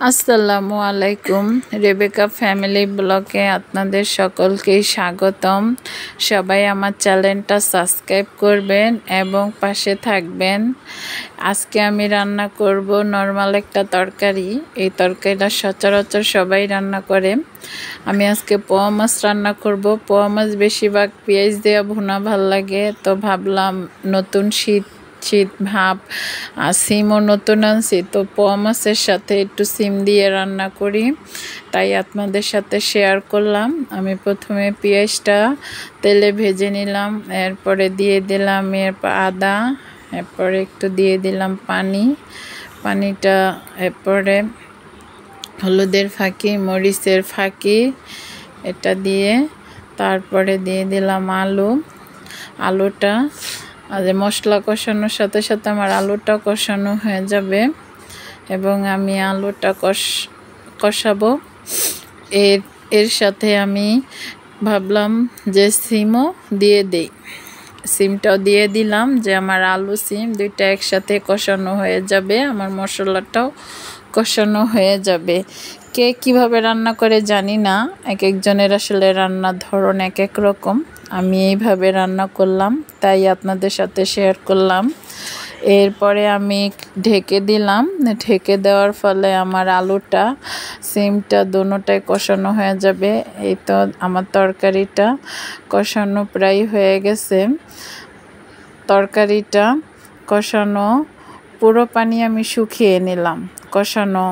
আসসালামু আলাইকুম। Rebecca family ব্লগে আপনাদের সকলকেই স্বাগতম। সবাই আমার চ্যানেলটা সাবস্ক্রাইব করবেন এবং পাশে থাকবেন। আজকে আমি রান্না করব নরমাল একটা তরকারি। এই তরকারিটা সচরাচর সবাই রান্না করে। আমি আজকে পোয়া মাছ রান্না করব। পোয়া মাছ বেশিরভাগ পেঁয়াজ দেওয়া ভুনা ভাল লাগে, তো ভাবলাম নতুন শীত ভাব আর সিমও নতুন আনছি, তো পোয়া মাছের সাথে একটু সিম দিয়ে রান্না করি, তাই আপনাদের সাথে শেয়ার করলাম। আমি প্রথমে পেঁয়াজটা তেলে ভেজে নিলাম, এরপরে দিয়ে দিলাম আদা, এরপরে একটু দিয়ে দিলাম পানিটা, এরপরে হলুদের ফাঁকি, মরিচের ফাঁকি এটা দিয়ে, তারপরে দিয়ে দিলাম আলুটা। আর মশলা কষানোর সাথে সাথে আমার আলুটা কষানো হয়ে যাবে এবং আমি আলুটা কষাবো। এর সাথে আমি ভাবলাম যে সিমও দিয়ে দেই। সিমটাও দিয়ে দিলাম, যে আমার আলু সিম দুইটা একসাথে কষানো হয়ে যাবে, আমার মশলাটাও কষানো হয়ে যাবে। কে কীভাবে রান্না করে জানি না, এক একজনের আসলে রান্নার ধরন এক এক রকম। আমি এইভাবে রান্না করলাম, তাই আপনাদের সাথে শেয়ার করলাম। এরপরে আমি ঢেকে দিলাম, ঢেকে দেওয়ার ফলে আমার আলুটা সিমটা দুটোটাই কষানো হয়ে যাবে। এই তো আমার তরকারিটা কষানো প্রায় হয়ে গেছে। তরকারিটা কষানো পুরো পানি আমি শুকিয়ে নিলাম, কষানো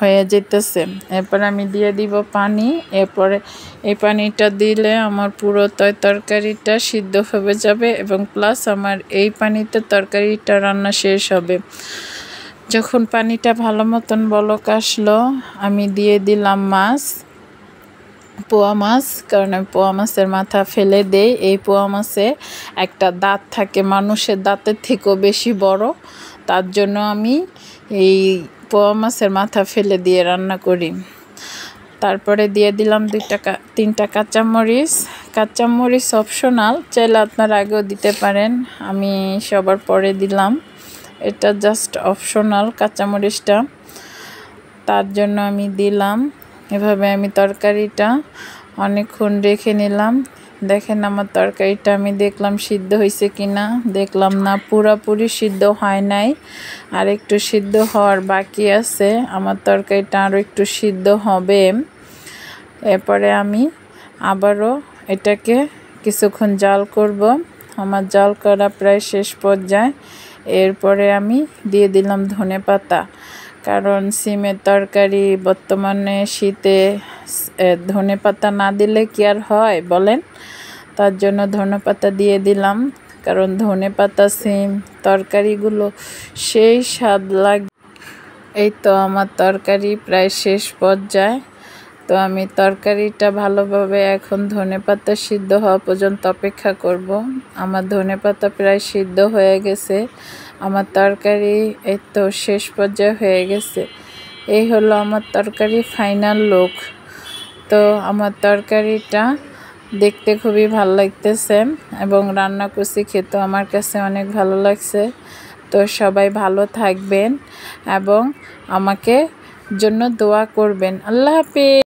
হয়ে যেতেছে। এরপর আমি দিয়ে দিব পানি। এরপরে এই পানিটা দিলে আমার পুরো তরকারিটা সিদ্ধ হয়ে যাবে এবং প্লাস আমার এই পানিতে তরকারিটা রান্না শেষ হবে। যখন পানিটা ভালো মতন বলক আসলো, আমি দিয়ে দিলাম পোয়া মাছ, কারণ আমি পোয়া মাছের মাথা ফেলে দেই। এই পোয়া মাছে একটা দাঁত থাকে, মানুষের দাঁতের থেকেও বেশি বড়, তার জন্য আমি এই পোয়া মাছের মাথা ফেলে দিয়ে রান্না করি। তারপরে দিয়ে দিলাম তিনটা কাঁচামরিচ অপশনাল, চাইলে আপনারা আগেও দিতে পারেন, আমি সবার পরে দিলাম। এটা জাস্ট অপশনাল কাঁচামরিচটা, তার জন্য আমি দিলাম। এভাবে আমি তরকারিটা অনেকক্ষণ রেখে নিলাম। দেখেন আমার তরকারিটা আমি দেখলাম সিদ্ধ হয়েছে কিনা, দেখলাম না পুরোপুরি সিদ্ধ হয় নাই, আর একটু সিদ্ধ হওয়ার বাকি আছে। আমার তরকারিটা আরও একটু সিদ্ধ হবে। এরপরে আমি আবারও এটাকে কিছুক্ষণ জাল করব। আমার জাল করা প্রায় শেষ পর্যায়ে। এরপরে আমি দিয়ে দিলাম ধনেপাতা, কারণ সিমের তরকারি বর্তমানে শীতে ধনেপাতা না দিলে কি আর হয় বলেন, তার জন্য ধনেপাতা দিয়ে দিলাম, কারণ ধনেপাতা সিম তরকারিগুলো সেই স্বাদ লাগে। এই তো আমার তরকারি প্রায় শেষ পর্যায়ে, তো আমি তরকারিটা ভালোভাবে এখন ধনেপাতা সিদ্ধ হওয়া পর্যন্ত অপেক্ষা করব। আমার ধনেপাতা প্রায় সিদ্ধ হয়ে গেছে, আমার তরকারি এই তো শেষ পর্যায়ে হয়ে গেছে। এই হলো আমার তরকারি ফাইনাল লুক। তো আমার তরকারিটা দেখতে খুবই ভালো লাগতেছে এবং রান্না করছি, খেতে আমার কাছে অনেক ভালো লাগছে। তো সবাই ভালো থাকবেন এবং আমাকে জন্য দোয়া করবেন। আল্লাহ হাফেজ।